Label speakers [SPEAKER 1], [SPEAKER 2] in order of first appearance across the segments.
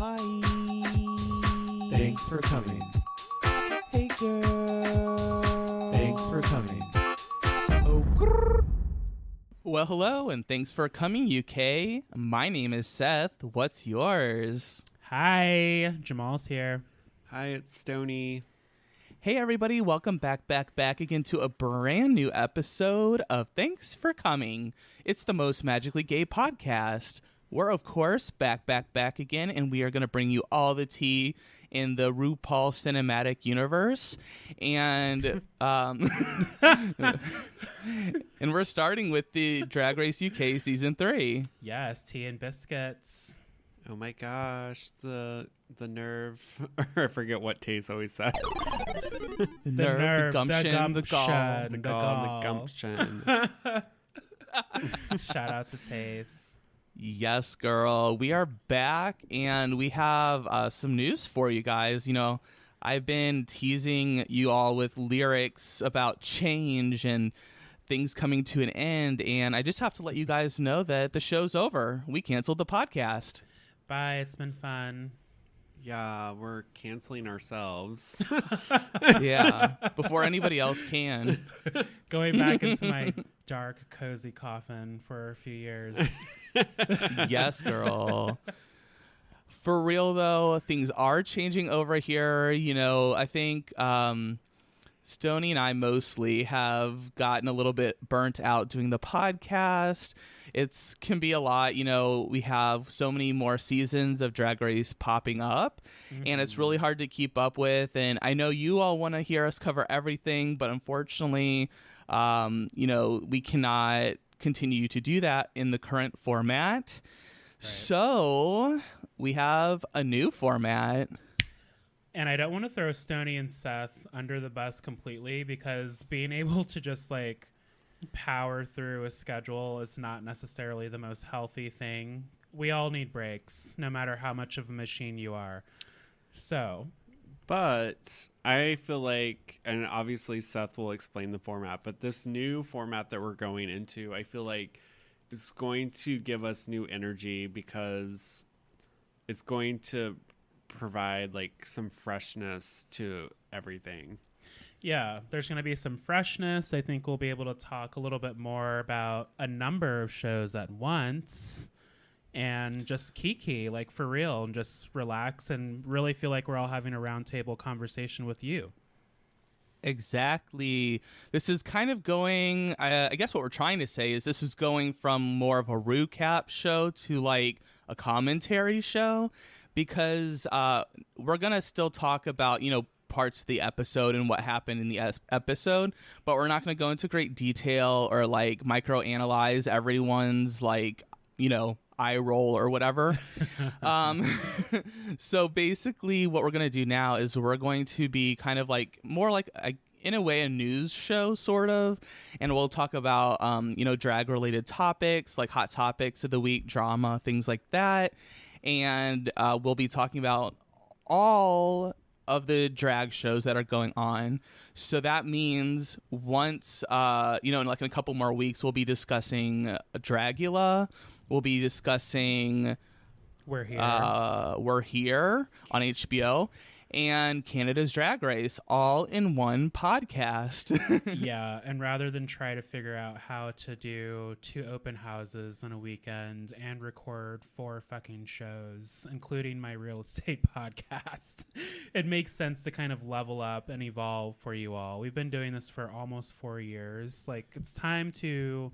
[SPEAKER 1] Hi.
[SPEAKER 2] Thanks for coming.
[SPEAKER 1] Hey, girl.
[SPEAKER 2] Thanks for coming.
[SPEAKER 1] Oh, grrr.
[SPEAKER 3] Well, hello, and thanks for coming, UK. My name is Seth. What's yours?
[SPEAKER 4] Hi, Jamal's here.
[SPEAKER 2] Hi, it's Stony.
[SPEAKER 3] Hey, everybody. Welcome back again to a brand new episode of Thanks for Coming. It's the most magically gay podcast. We're, of course, back again, and we are going to bring you all the tea in the RuPaul cinematic universe. And and we're starting with the Drag Race UK Season 3.
[SPEAKER 4] Yes, tea and biscuits.
[SPEAKER 2] Oh my gosh, the nerve. I forget what Taze always said.
[SPEAKER 3] The nerve, the gumption, the gall.
[SPEAKER 2] The gumption.
[SPEAKER 4] Shout out to Taze.
[SPEAKER 3] Yes, girl. We are back, and we have some news for you guys. You know, I've been teasing you all with lyrics about change and things coming to an end, and I just have to let you guys know that the show's over. We canceled the podcast.
[SPEAKER 4] Bye, it's been fun.
[SPEAKER 2] Yeah, we're canceling ourselves.
[SPEAKER 3] Yeah, before anybody else can.
[SPEAKER 4] Going back into my dark, cozy coffin for a few years.
[SPEAKER 3] Yes, girl. For real, though, things are changing over here. You know, I think Stoney and I mostly have gotten a little bit burnt out doing the podcast. It can be a lot. You know, we have so many more seasons of Drag Race popping up, and it's really hard to keep up with. And I know you all want to hear us cover everything, but unfortunately, you know, we cannot continue to do that in the current format. Right. So we have a new format.
[SPEAKER 4] And I don't want to throw Stoney and Seth under the bus completely, because being able to just like power through a schedule is not necessarily the most healthy thing. We all need breaks, no matter how much of a machine you are. So,
[SPEAKER 2] But I feel like, and obviously Seth will explain the format, but this new format that we're going into, I feel like is going to give us new energy, because it's going to provide like some freshness to everything.
[SPEAKER 4] yeah, there's going to be some freshness. I think we'll be able to talk a little bit more about a number of shows at once and just kiki, like for real, and just relax and really feel like we're all having a roundtable conversation with you.
[SPEAKER 3] Exactly. This is kind of going, I guess what we're trying to say is this is going from more of a recap show to like a commentary show, because we're going to still talk about, you know, parts of the episode and what happened in the episode, but we're not going to go into great detail or like micro analyze everyone's like, you know, eye roll or whatever. So basically what we're going to do now is we're going to be kind of like more like in a way a news show sort of, and we'll talk about you know, drag related topics like hot topics of the week, drama, things like that, and we'll be talking about all of the drag shows that are going on. So that means once you know, in like in a couple more weeks, we'll be discussing Dragula. We'll be discussing
[SPEAKER 4] We're Here
[SPEAKER 3] on HBO, and Canada's Drag Race, all in one podcast.
[SPEAKER 4] Yeah, and rather than try to figure out how to do 2 open houses on a weekend and record 4 fucking shows, including my real estate podcast, it makes sense to kind of level up and evolve for you all. We've been doing this for almost 4 years. Like, it's time to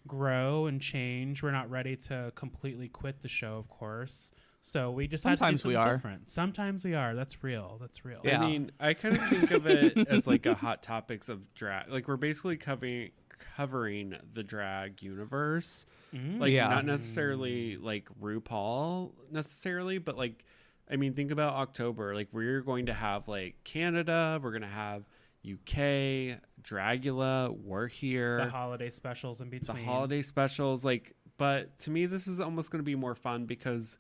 [SPEAKER 4] grow and change. We're not ready to completely quit the show, of course. So we just
[SPEAKER 3] Sometimes
[SPEAKER 4] had to do something different. Sometimes we are. That's real.
[SPEAKER 3] Yeah.
[SPEAKER 2] I mean, I kind of think of it as like a hot topics of drag. Like we're basically covering the drag universe. Like not necessarily like RuPaul necessarily, but like, I mean, think about October. Like we're going to have like Canada, we're going to have UK, Dragula, We're Here.
[SPEAKER 4] The holiday specials in between.
[SPEAKER 2] The holiday specials, like, but to me, this is almost going to be more fun because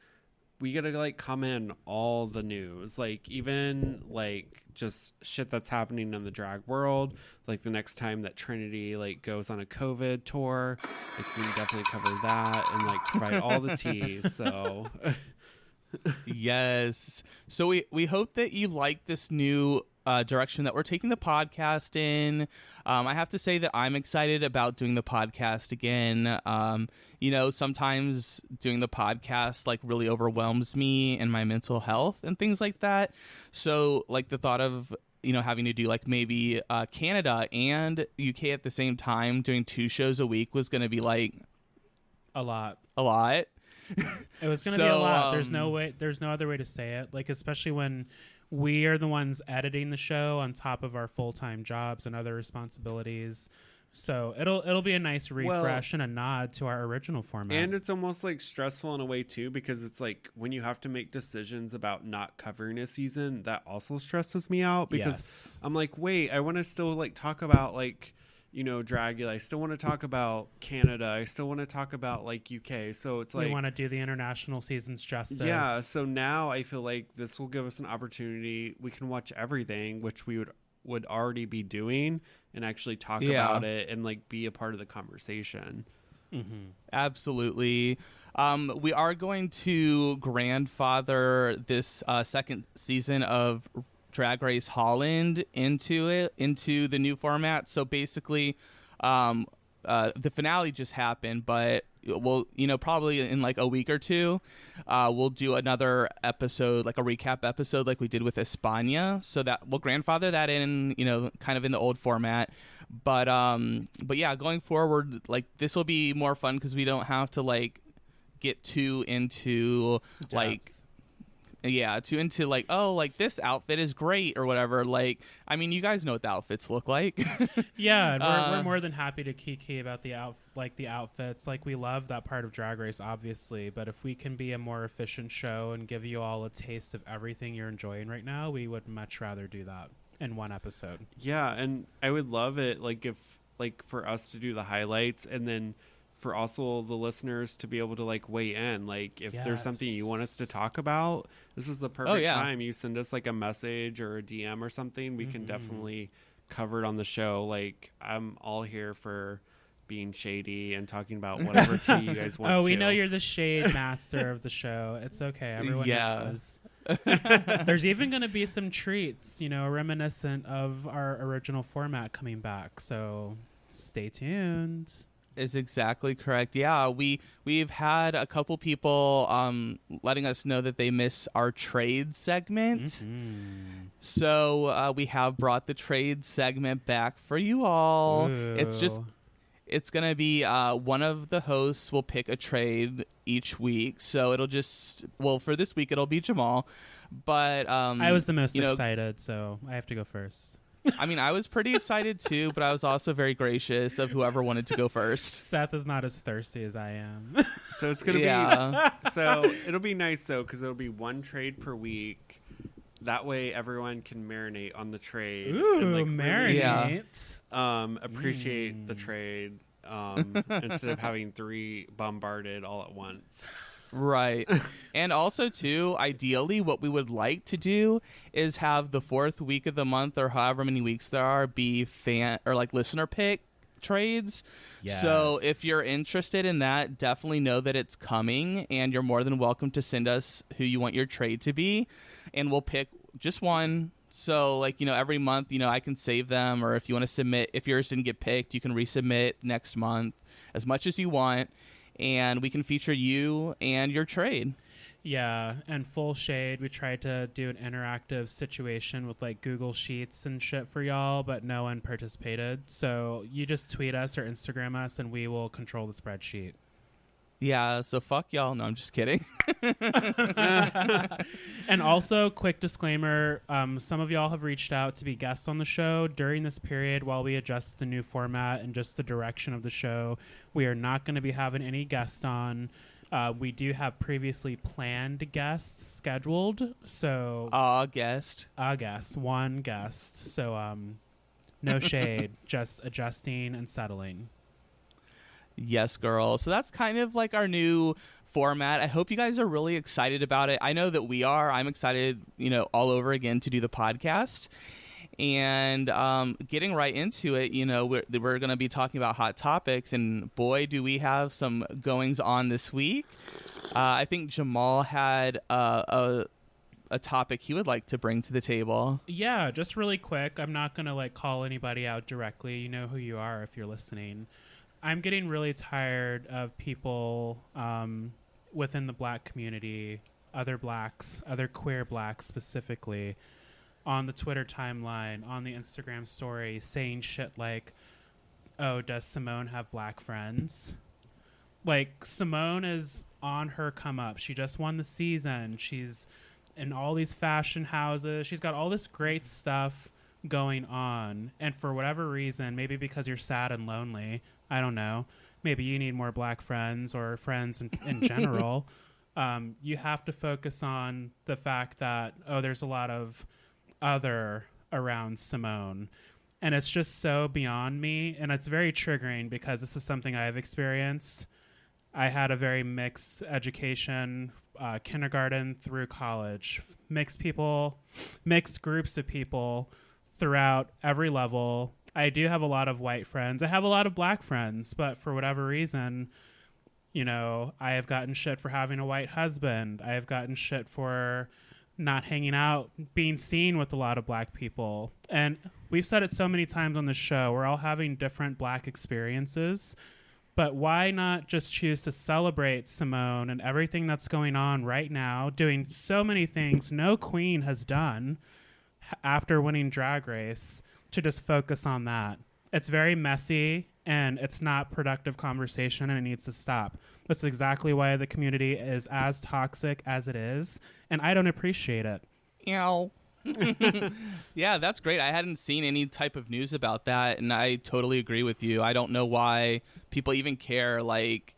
[SPEAKER 2] we get to like come in all the news, like even like just shit that's happening in the drag world. Like the next time that Trinity like goes on a COVID tour, like we can definitely cover that and like provide all the tea. So
[SPEAKER 3] Yes. So we hope that you like this new direction that we're taking the podcast in. I have to say that I'm excited about doing the podcast again. Sometimes doing the podcast like really overwhelms me and my mental health and things like that. So like the thought of having to do like maybe Canada and UK at the same time doing 2 shows a week was going to be like
[SPEAKER 4] a lot.
[SPEAKER 3] It
[SPEAKER 4] was going to be a lot. There's no other way to say it. Like, especially when we are the ones editing the show on top of our full-time jobs and other responsibilities. So it'll be a nice refresh and a nod to our original format.
[SPEAKER 2] And it's almost like stressful in a way too, because it's like when you have to make decisions about not covering a season, that also stresses me out because I'm like, wait, I want to still like talk about like, Dragula. I still want to talk about Canada. I still want to talk about like UK. So it's like
[SPEAKER 4] we want to do the international seasons justice.
[SPEAKER 2] Yeah. So now I feel like this will give us an opportunity. We can watch everything, which we would already be doing, and actually talk about it and like be a part of the conversation.
[SPEAKER 3] Mm-hmm. Absolutely. We are going to grandfather this second season of Drag Race Holland into the new format. So basically, the finale just happened, but we'll, probably in like a week or two, we'll do another episode, like a recap episode like we did with España. So that we'll grandfather that in, kind of in the old format. But yeah, going forward, like this will be more fun because we don't have to like get too into oh, like this outfit is great or whatever. Like, I mean, you guys know what the outfits look like.
[SPEAKER 4] Yeah, we're more than happy to kiki about the outfits. Like, we love that part of Drag Race, obviously. But if we can be a more efficient show and give you all a taste of everything you're enjoying right now, we would much rather do that in one episode.
[SPEAKER 2] Yeah, and I would love it, like if like for us to do the highlights and then for also the listeners to be able to like weigh in, like if there's something you want us to talk about, this is the perfect time. You send us like a message or a DM or something, we can definitely cover it on the show. Like, I'm all here for being shady and talking about whatever tea you guys want.
[SPEAKER 4] Oh, we know you're the shade master of the show. It's okay, everyone knows. There's even going to be some treats, reminiscent of our original format coming back, so stay tuned.
[SPEAKER 3] Is exactly correct. Yeah, we've had a couple people letting us know that they miss our trade segment. So we have brought the trade segment back for you all. Ooh. It's gonna be one of the hosts will pick a trade each week. So it'll for this week it'll be Jamal. But
[SPEAKER 4] I was the most excited, so I have to go first.
[SPEAKER 3] I mean, I was pretty excited too, but I was also very gracious of whoever wanted to go first.
[SPEAKER 4] Seth is not as thirsty as I am.
[SPEAKER 2] So it's going to be, so it'll be nice though, because it'll be one trade per week. That way everyone can marinate on the trade.
[SPEAKER 4] Ooh,
[SPEAKER 2] and like
[SPEAKER 4] marinate.
[SPEAKER 2] Really, appreciate the trade instead of having 3 bombarded all at once.
[SPEAKER 3] Right. And also, too, ideally, what we would like to do is have the 4th week of the month or however many weeks there are be fan or like listener pick trades. Yes. So if you're interested in that, definitely know that it's coming, and you're more than welcome to send us who you want your trade to be, and we'll pick just one. So like, every month, I can save them, or if you want to submit, if yours didn't get picked, you can resubmit next month as much as you want. And we can feature you and your trade.
[SPEAKER 4] Yeah, and full shade. We tried to do an interactive situation with like Google Sheets and shit for y'all, but no one participated. So you just tweet us or Instagram us, and we will control the spreadsheet.
[SPEAKER 3] Yeah, so fuck y'all. No, I'm just kidding.
[SPEAKER 4] And also, quick disclaimer, some of y'all have reached out to be guests on the show during this period while we adjust the new format and just the direction of the show. We are not going to be having any guests on. We do have previously planned guests scheduled. So
[SPEAKER 3] one guest.
[SPEAKER 4] So no shade, just adjusting and settling.
[SPEAKER 3] Yes, girl. So that's kind of like our new format. I hope you guys are really excited about it. I know that we are. I'm excited, all over again to do the podcast. And getting right into it, you know, we're going to be talking about hot topics, and boy, do we have some goings on this week. I think Jamal had a topic he would like to bring to the table.
[SPEAKER 4] Yeah, just really quick. I'm not going to like call anybody out directly. You know who you are if you're listening. I'm getting really tired of people within the Black community, other Blacks, other queer Blacks specifically, on the Twitter timeline, on the Instagram story, saying shit like, oh, does Symone have Black friends? Like, Symone is on her come up. She just won the season. She's in all these fashion houses. She's got all this great stuff going on. And for whatever reason, maybe because you're sad and lonely, I don't know, maybe you need more Black friends or friends in general, you have to focus on the fact that, oh, there's a lot of other around Symone. And it's just so beyond me. And it's very triggering because this is something I've experienced. I had a very mixed education, kindergarten through college, mixed groups of people throughout every level. I do have a lot of white friends. I have a lot of Black friends, but for whatever reason, you know, I have gotten shit for having a white husband. I have gotten shit for not hanging out, being seen with a lot of Black people. And we've said it so many times on the show, we're all having different Black experiences, but why not just choose to celebrate Symone and everything that's going on right now, doing so many things no queen has done after winning Drag Race, to just focus on that. It's very messy and it's not productive conversation, and it needs to stop. That's exactly why the community is as toxic as it is, and I don't appreciate it.
[SPEAKER 3] Ow. Yeah, that's great. I hadn't seen any type of news about that, and I totally agree with you. I don't know why people even care, like,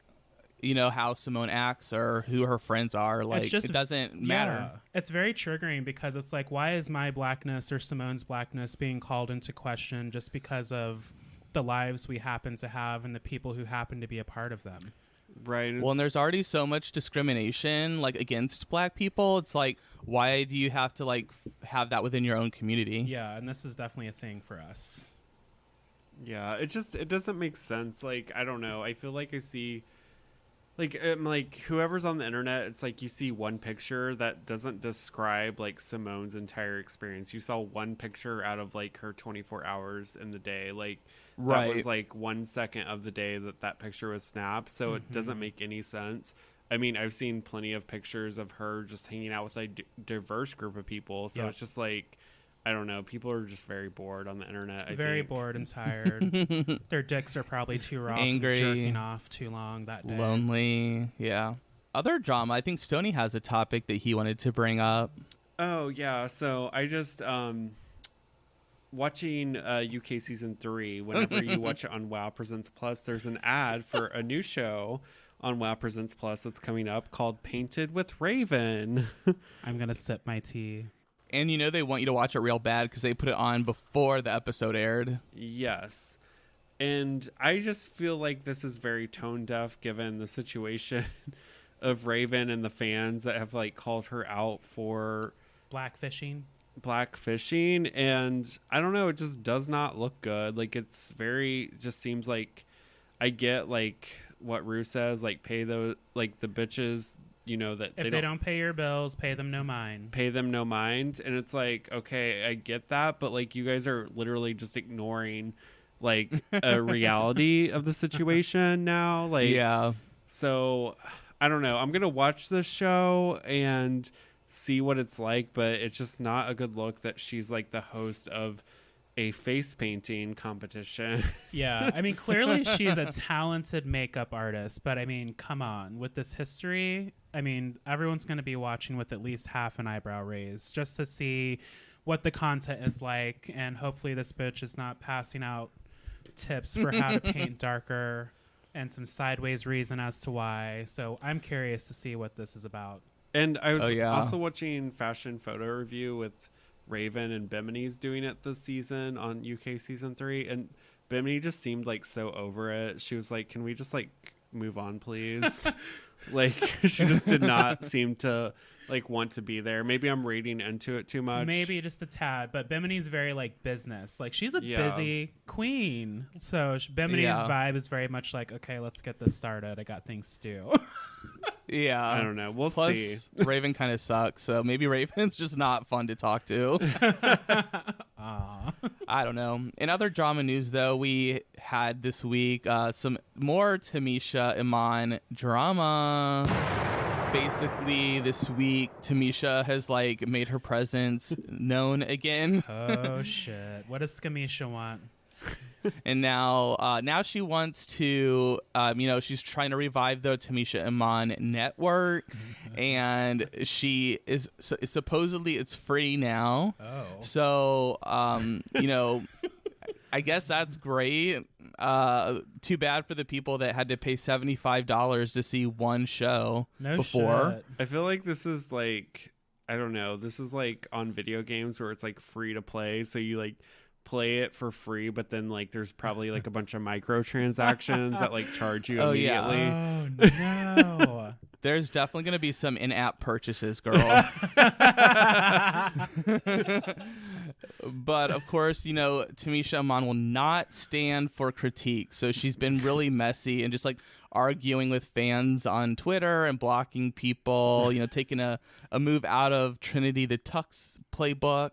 [SPEAKER 3] you know, how Symone acts or who her friends are. Like, it doesn't matter.
[SPEAKER 4] It's very triggering because it's like, why is my Blackness or Symone's Blackness being called into question just because of the lives we happen to have and the people who happen to be a part of them?
[SPEAKER 2] Right.
[SPEAKER 3] Well, and there's already so much discrimination, like, against Black people. It's like, why do you have to, like, have that within your own community?
[SPEAKER 4] Yeah, and this is definitely a thing for us.
[SPEAKER 2] Yeah, it doesn't make sense. Like, I don't know. I feel like I see, like whoever's on the internet, it's like you see one picture that doesn't describe, like, Symone's entire experience. You saw one picture out of, like, her 24 hours in the day. Like,
[SPEAKER 3] right.
[SPEAKER 2] That was, like, 1 second of the day that picture was snapped. So it doesn't make any sense. I mean, I've seen plenty of pictures of her just hanging out with a diverse group of people. So It's just like, I don't know. People are just very bored on the internet. I think.
[SPEAKER 4] Bored and tired. Their dicks are probably too raw.
[SPEAKER 3] Angry.
[SPEAKER 4] From jerking off too long that day.
[SPEAKER 3] Lonely. Yeah. Other drama. I think Stoney has a topic that he wanted to bring up.
[SPEAKER 2] Oh, yeah. So I just, watching UK season 3, whenever you watch it on WoW Presents Plus, there's an ad for a new show on WoW Presents Plus that's coming up called Painted with Raven.
[SPEAKER 4] I'm going to sip my tea.
[SPEAKER 3] And you know they want you to watch it real bad because they put it on before the episode aired.
[SPEAKER 2] Yes. And I just feel like this is very tone deaf given the situation of Raven and the fans that have, like, called her out for
[SPEAKER 4] blackfishing.
[SPEAKER 2] And I don't know, it just does not look good. Like, it's very, just seems like, I get, like, what Rue says, like, pay those, like, the bitches, you know, that
[SPEAKER 4] if they don't pay your bills, pay them no mind.
[SPEAKER 2] And it's like, okay, I get that, but, like, you guys are literally just ignoring, like, a reality of the situation now. Like,
[SPEAKER 3] yeah.
[SPEAKER 2] So I don't know. I'm gonna watch this show and see what it's like, but it's just not a good look that she's, like, the host of a face painting competition.
[SPEAKER 4] Yeah, I mean, clearly she's a talented makeup artist, but I mean, come on, with this history, I mean, everyone's going to be watching with at least half an eyebrow raised just to see what the content is like, and hopefully this bitch is not passing out tips for how to paint darker and some sideways reason as to why. So I'm curious to see what this is about.
[SPEAKER 2] And I was also watching Fashion Photo Review with Raven, and Bimini's doing it this season on UK season 3, and Bimini just seemed, like, so over it. She was like, can we just, like, move on, please? Like she just did not seem to like want to be there. Maybe I'm reading into it too much.
[SPEAKER 4] Maybe just a tad, but Bimini's very like business. Like she's a busy queen. So Bimini's vibe is very much like, okay, let's get this started. I got things to do.
[SPEAKER 3] Yeah.
[SPEAKER 2] I don't know. We'll
[SPEAKER 3] Plus,
[SPEAKER 2] see.
[SPEAKER 3] Raven kind of sucks, so maybe Raven's just not fun to talk to. I don't know. In other drama news, though, we had this week some more Tamisha Iman drama. Basically, this week, Tamisha has like made her presence known again.
[SPEAKER 4] Oh shit! What does Skamisha want?
[SPEAKER 3] And now she wants to, she's trying to revive the Tamisha Iman network, and she is supposedly it's free now.
[SPEAKER 4] Oh,
[SPEAKER 3] so I guess that's great. Too bad for the people that had to pay $75 to see one show before.
[SPEAKER 4] Shit.
[SPEAKER 2] I feel like this is like, I don't know. This is like on video games where it's like free to play. So you like play it for free, but then like there's probably like a bunch of microtransactions that like charge you immediately.
[SPEAKER 4] Oh no.
[SPEAKER 3] There's definitely going to be some in-app purchases, girl. But of course, Tamisha Iman will not stand for critique. So she's been really messy and just like arguing with fans on Twitter and blocking people, taking a move out of Trinity the Tuck's playbook.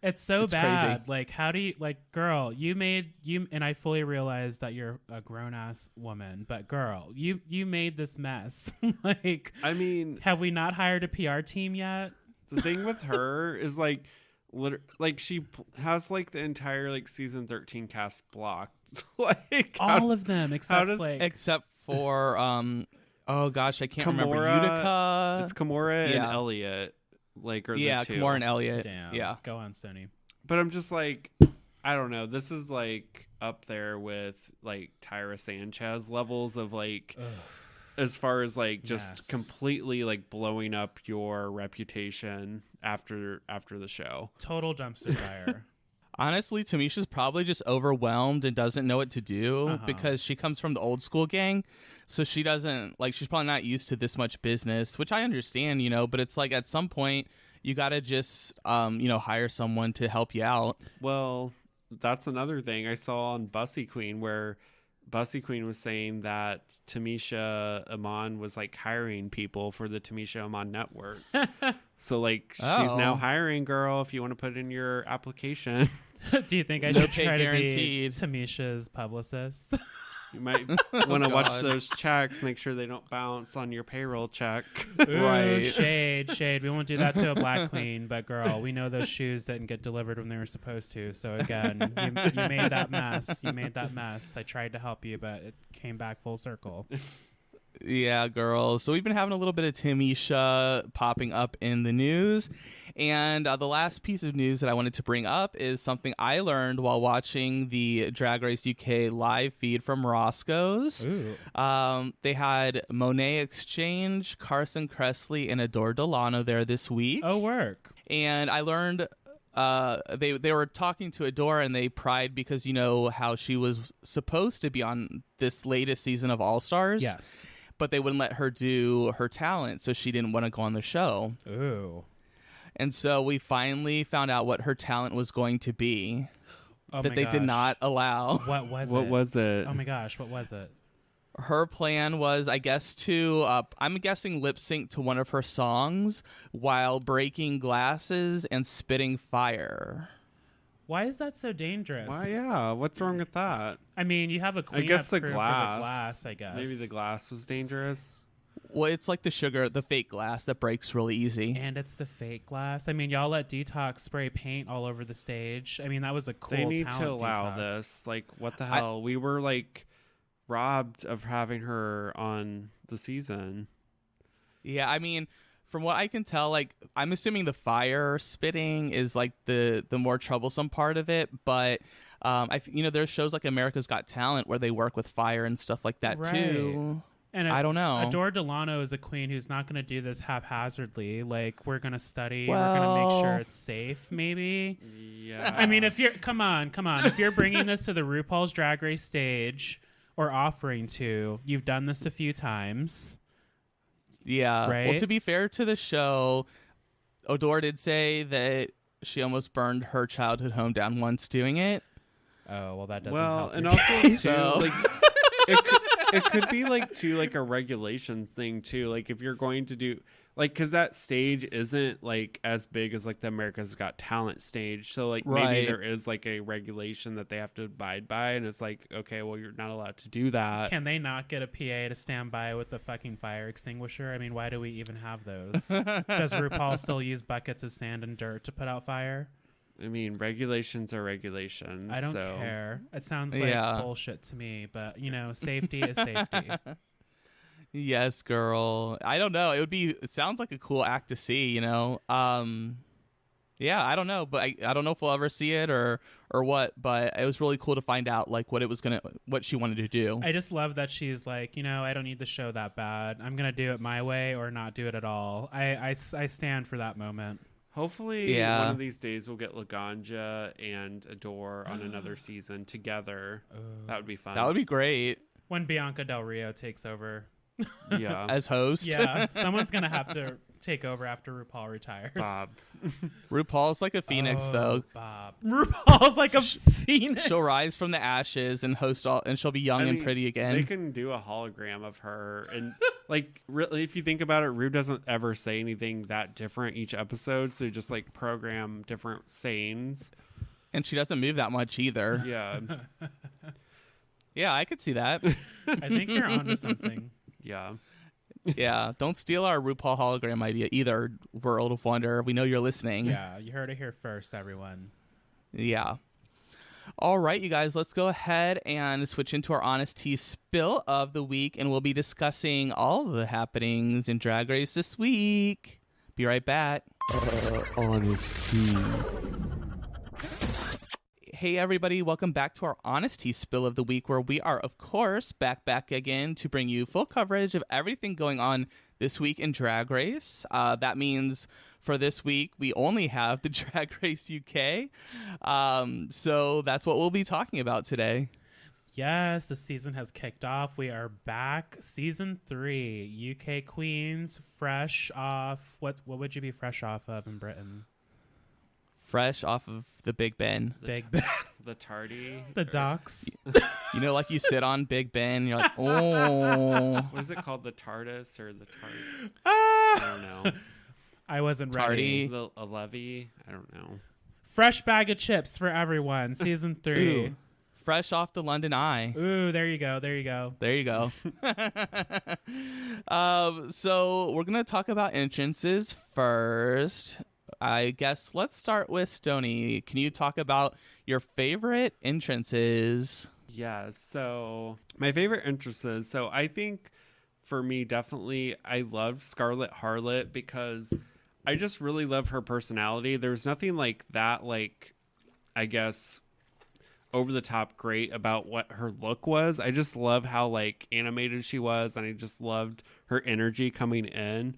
[SPEAKER 4] It's so bad.
[SPEAKER 3] Crazy.
[SPEAKER 4] Like, how do you, like, girl, and I fully realize that you're a grown ass woman, but girl, you made this mess. Like,
[SPEAKER 2] I mean,
[SPEAKER 4] have we not hired a PR team yet?
[SPEAKER 2] The thing with her is like she has like the entire like season 13 cast blocked. Like
[SPEAKER 4] all of them except
[SPEAKER 3] except for oh gosh, I can't remember Utica.
[SPEAKER 2] It's Kimura and Elliot. Like, or the two.
[SPEAKER 3] Kimura and Elliot.
[SPEAKER 4] Damn.
[SPEAKER 3] Yeah,
[SPEAKER 4] go on, Sony.
[SPEAKER 2] But I'm just like, I don't know. This is like up there with like Tyra Sanchez levels of like, as far as like just completely like blowing up your reputation after the show.
[SPEAKER 4] Total dumpster fire.
[SPEAKER 3] Honestly, Tamisha's probably just overwhelmed and doesn't know what to do because she comes from the old school gang. So she doesn't she's probably not used to this much business, which I understand, but it's like at some point you got to just, hire someone to help you out.
[SPEAKER 2] Well, that's another thing I saw on Bussy Queen where Bussy Queen was saying that Tamisha Iman was like hiring people for the Tamisha Iman network. So like she's now hiring, girl, if you want to put in your application.
[SPEAKER 4] Do you think I should try
[SPEAKER 3] guaranteed.
[SPEAKER 4] to be Tamisha's publicist?
[SPEAKER 2] You might want to watch those checks, make sure they don't bounce on your payroll check.
[SPEAKER 4] Ooh,
[SPEAKER 3] right.
[SPEAKER 4] Shade. We won't do that to a black queen, but girl, we know those shoes didn't get delivered when they were supposed to. So again, you made that mess. I tried to help you, but it came back full circle.
[SPEAKER 3] Yeah, girl. So we've been having a little bit of Tamisha popping up in the news. And the last piece of news that I wanted to bring up is something I learned while watching the Drag Race UK live feed from Roscoe's. They had Monet Exchange, Carson Kressley, and Adore Delano there this week.
[SPEAKER 4] Oh, work.
[SPEAKER 3] And I learned they were talking to Adore, and they pried because how she was supposed to be on this latest season of All Stars.
[SPEAKER 4] Yes.
[SPEAKER 3] But they wouldn't let her do her talent, so she didn't want to go on the show.
[SPEAKER 4] Ooh.
[SPEAKER 3] And so we finally found out what her talent was going to be that they did not allow.
[SPEAKER 4] What was
[SPEAKER 2] it?
[SPEAKER 4] Oh my gosh, what was it?
[SPEAKER 3] Her plan was, I guess, to, I'm guessing, lip sync to one of her songs while breaking glasses and spitting fire.
[SPEAKER 4] Why is that so dangerous?
[SPEAKER 2] Why, yeah. What's wrong with that?
[SPEAKER 4] I mean, you have a cleanup
[SPEAKER 2] I guess the
[SPEAKER 4] crew
[SPEAKER 2] glass.
[SPEAKER 4] for the glass, I guess.
[SPEAKER 2] Maybe the glass was dangerous.
[SPEAKER 3] Well, it's like the fake glass that breaks really easy.
[SPEAKER 4] And it's the fake glass. I mean, y'all let Detox spray paint all over the stage. I mean, that was a cool
[SPEAKER 2] They need
[SPEAKER 4] talent,
[SPEAKER 2] to allow
[SPEAKER 4] Detox.
[SPEAKER 2] this. Like, what the hell? We were, like, robbed of having her on the season.
[SPEAKER 3] Yeah, I mean, from what I can tell, like, I'm assuming the fire spitting is, like, the more troublesome part of it. But, there's shows like America's Got Talent where they work with fire and stuff like that, too.
[SPEAKER 4] And
[SPEAKER 3] I don't know.
[SPEAKER 4] Adore Delano is a queen who's not going to do this haphazardly. Like, we're going to study. We're going to make sure it's safe, maybe.
[SPEAKER 2] Yeah.
[SPEAKER 4] I mean, if you're... Come on. If you're bringing this to the RuPaul's Drag Race stage or offering to, you've done this a few times.
[SPEAKER 3] Yeah.
[SPEAKER 4] Right?
[SPEAKER 3] Well, to be fair to the show, Odor did say that she almost burned her childhood home down once doing it.
[SPEAKER 4] Oh, well, that doesn't
[SPEAKER 2] Well,
[SPEAKER 4] help.
[SPEAKER 2] and
[SPEAKER 4] your
[SPEAKER 2] also
[SPEAKER 4] case.
[SPEAKER 2] too,
[SPEAKER 3] So-
[SPEAKER 2] like it could be like too like a regulations thing too. Like if you're going to do like because that stage isn't like as big as like the America's Got Talent stage, so like maybe
[SPEAKER 3] Right.
[SPEAKER 2] there is like a regulation that they have to abide by, and it's like okay, well you're not allowed to do that.
[SPEAKER 4] Can they not get a PA to stand by with the fucking fire extinguisher? I mean, why do we even have those? Does RuPaul still use buckets of sand and dirt to put out fire?
[SPEAKER 2] I mean, regulations are regulations.
[SPEAKER 4] I don't
[SPEAKER 2] so.
[SPEAKER 4] care. It sounds like
[SPEAKER 3] Yeah.
[SPEAKER 4] bullshit to me, but safety is safety.
[SPEAKER 3] Yes, girl. I don't know. It sounds like a cool act to see, Yeah, I don't know, but I don't know if we'll ever see it or what, but it was really cool to find out like what she wanted to do.
[SPEAKER 4] I just love that she's like, I don't need the show that bad. I'm going to do it my way or not do it at all. I stand for that moment.
[SPEAKER 2] Hopefully,
[SPEAKER 3] Yeah.
[SPEAKER 2] one of these days we'll get Laganja and Adore on another season together. That would be fun.
[SPEAKER 3] That would be great
[SPEAKER 4] When Bianca Del Rio takes over.
[SPEAKER 2] yeah.
[SPEAKER 3] as host.
[SPEAKER 4] Yeah, someone's going to have to take over after RuPaul retires.
[SPEAKER 2] Bob.
[SPEAKER 3] RuPaul's like a phoenix, though.
[SPEAKER 4] Bob. RuPaul's like a phoenix.
[SPEAKER 3] She'll rise from the ashes and host all, and she'll be young
[SPEAKER 2] I
[SPEAKER 3] and
[SPEAKER 2] mean,
[SPEAKER 3] pretty again.
[SPEAKER 2] They can do a hologram of her, and like really, if you think about it, Ru doesn't ever say anything that different each episode, so just like program different sayings.
[SPEAKER 3] And she doesn't move that much either.
[SPEAKER 2] Yeah,
[SPEAKER 3] Yeah, I could see that.
[SPEAKER 4] I think you're onto something.
[SPEAKER 2] yeah.
[SPEAKER 3] Yeah, don't steal our RuPaul hologram idea either, World of Wonder. We know you're listening.
[SPEAKER 4] Yeah, you heard it here first, everyone.
[SPEAKER 3] Yeah. All right, you guys, let's go ahead and switch into our Honest Tea Spill of the week, and we'll be discussing all of the happenings in Drag Race this week. Be right back. Honest Tea. Hey, everybody, welcome back to our Honest Tea Spill of the week, where we are, of course, back again to bring you full coverage of everything going on this week in Drag Race. That means for this week, we only have the Drag Race UK. So that's what we'll be talking about today.
[SPEAKER 4] Yes, the season has kicked off. We are back. Season 3. UK Queens, fresh off. What would you be fresh off of in Britain?
[SPEAKER 3] Fresh off of the Big Ben.
[SPEAKER 4] Big Ben.
[SPEAKER 2] The tardy.
[SPEAKER 4] The docks.
[SPEAKER 3] You know, like you sit on Big Ben, you're like, oh.
[SPEAKER 2] What is it called? The TARDIS or the tart?
[SPEAKER 4] Ah!
[SPEAKER 2] I don't know.
[SPEAKER 4] I wasn't
[SPEAKER 3] Tardy.
[SPEAKER 4] ready.
[SPEAKER 2] A levy? I don't know.
[SPEAKER 4] Fresh bag of chips for everyone. Season 3.
[SPEAKER 3] Ooh. Fresh off the London Eye.
[SPEAKER 4] Ooh, there you go. There you go.
[SPEAKER 3] There you go. So we're going to talk about entrances first. I guess let's start with Stony. Can you talk about your favorite entrances?
[SPEAKER 2] Yeah, so my favorite entrances. So I think for me, definitely, I loved Scarlet Harlot because I just really love her personality. There's nothing like that, like, I guess, over the top great about what her look was. I just love how, like, animated she was, and I just loved her energy coming in.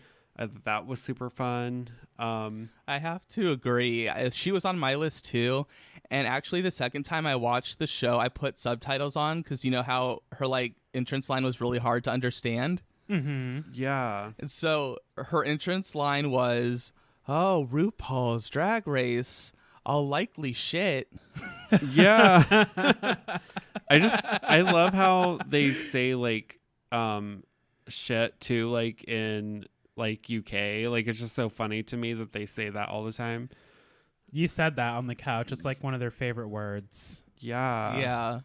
[SPEAKER 2] That was super fun.
[SPEAKER 3] I have to agree. She was on my list too. And actually, the second time I watched the show, I put subtitles on because you know how her like entrance line was really hard to understand.
[SPEAKER 4] Mm-hmm.
[SPEAKER 2] Yeah.
[SPEAKER 3] And so her entrance line was, "Oh, RuPaul's Drag Race, all likely shit."
[SPEAKER 2] Yeah. I love how they say like shit too, like in like UK. Like it's just so funny to me that they say that all the time.
[SPEAKER 4] You said that on the couch. It's like one of their favorite words.
[SPEAKER 2] Yeah.
[SPEAKER 3] Yeah,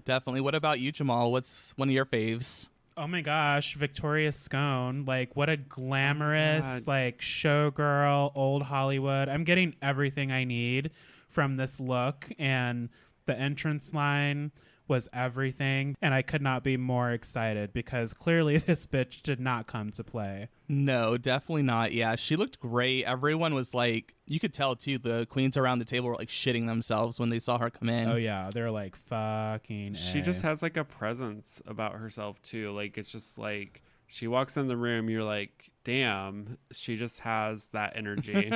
[SPEAKER 3] definitely. What about you, Jamal? What's one of your faves?
[SPEAKER 4] Oh my gosh, Victoria Scone. Like, what a glamorous,
[SPEAKER 2] God.
[SPEAKER 4] like, showgirl, old Hollywood. I'm getting everything I need from this look, and the entrance line was everything, and I could not be more excited because clearly this bitch did not come to play.
[SPEAKER 3] No, definitely not. Yeah, she looked great. Everyone was like, you could tell too, the queens around the table were like shitting themselves when they saw her come in.
[SPEAKER 4] Oh yeah, they're like fucking
[SPEAKER 2] She
[SPEAKER 4] A.
[SPEAKER 2] just has like a presence about herself too. Like it's just like she walks in the room, you're like, damn, she just has that energy.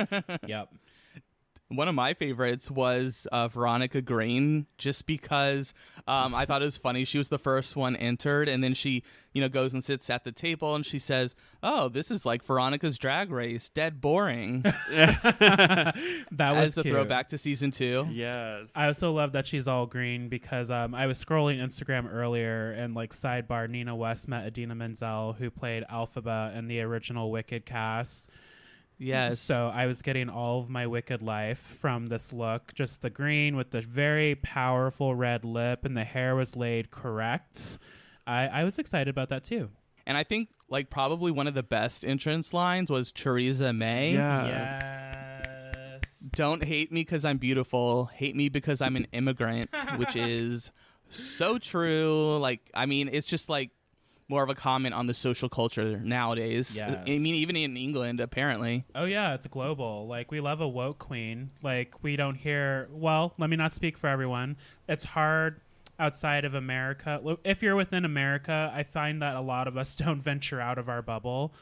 [SPEAKER 4] Yep.
[SPEAKER 3] one of my favorites was Veronica Green, just because I thought it was funny. She was the first one entered, and then she, goes and sits at the table, and she says, "Oh, this is like Veronica's Drag Race, dead boring."
[SPEAKER 4] That was
[SPEAKER 3] as a
[SPEAKER 4] cute.
[SPEAKER 3] throwback to season 2.
[SPEAKER 2] Yes.
[SPEAKER 4] I also love that she's all green because I was scrolling Instagram earlier and like sidebar Nina West met Idina Menzel, who played Elphaba in the original Wicked cast.
[SPEAKER 3] Yes.
[SPEAKER 4] So I was getting all of my Wicked life from this look. Just the green with the very powerful red lip, and the hair was laid correct. I was excited about that too.
[SPEAKER 3] And I think like probably one of the best entrance lines was Theresa May.
[SPEAKER 4] Yes.
[SPEAKER 3] Don't hate me because I'm beautiful. Hate me because I'm an immigrant, which is so true. Like, I mean, it's just like more of a comment on the social culture nowadays.
[SPEAKER 4] Yes.
[SPEAKER 3] I mean, even in England, apparently.
[SPEAKER 4] Oh, yeah, it's global. Like, we love a woke queen. Like, we don't hear... Well, let me not speak for everyone. It's hard outside of America. If you're within America, I find that a lot of us don't venture out of our bubble.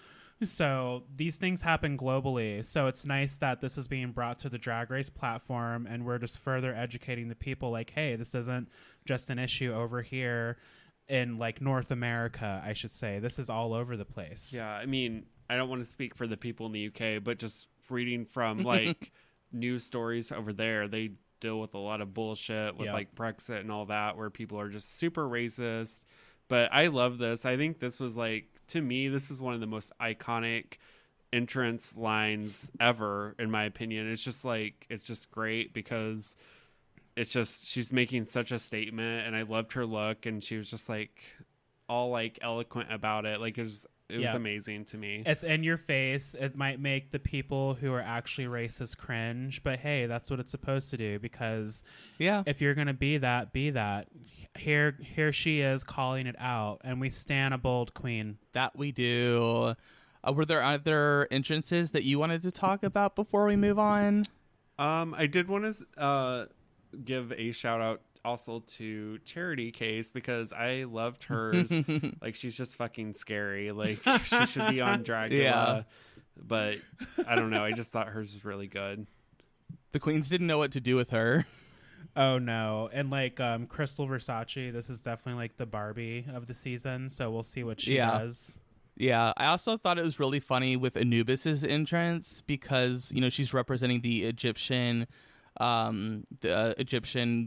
[SPEAKER 4] So these things happen globally. So it's nice that this is being brought to the Drag Race platform, and we're just further educating the people like, hey, this isn't just an issue over here in like North America, I should say. This is all over the place.
[SPEAKER 2] Yeah, I mean, I don't want to speak for the people in the UK, but just reading from like news stories over there, they deal with a lot of bullshit with like Brexit and all that, where people are just super racist. But I love this. I think this was like, to me, this is one of the most iconic entrance lines ever, in my opinion. It's just like, it's just great because it's just, she's making such a statement, and I loved her look, and she was just like all like eloquent about it. Like it was amazing to me.
[SPEAKER 4] It's in your face. It might make the people who are actually racist cringe, but hey, that's what it's supposed to do, because if you're gonna be that, be that. Here she is calling it out, and we stan a bold queen.
[SPEAKER 3] That we do. Were there other entrances that you wanted to talk about before we move on?
[SPEAKER 2] I did want to give a shout out also to Charity Case, because I loved hers. Like, she's just fucking scary. Like, she should be on Dragula. But I don't know. I just thought hers was really good.
[SPEAKER 3] The queens didn't know what to do with her.
[SPEAKER 4] Oh no. And like Crystal Versace, this is definitely like the Barbie of the season, so we'll see what she does.
[SPEAKER 3] Yeah, I also thought it was really funny with Anubis's entrance, because she's representing the Egyptian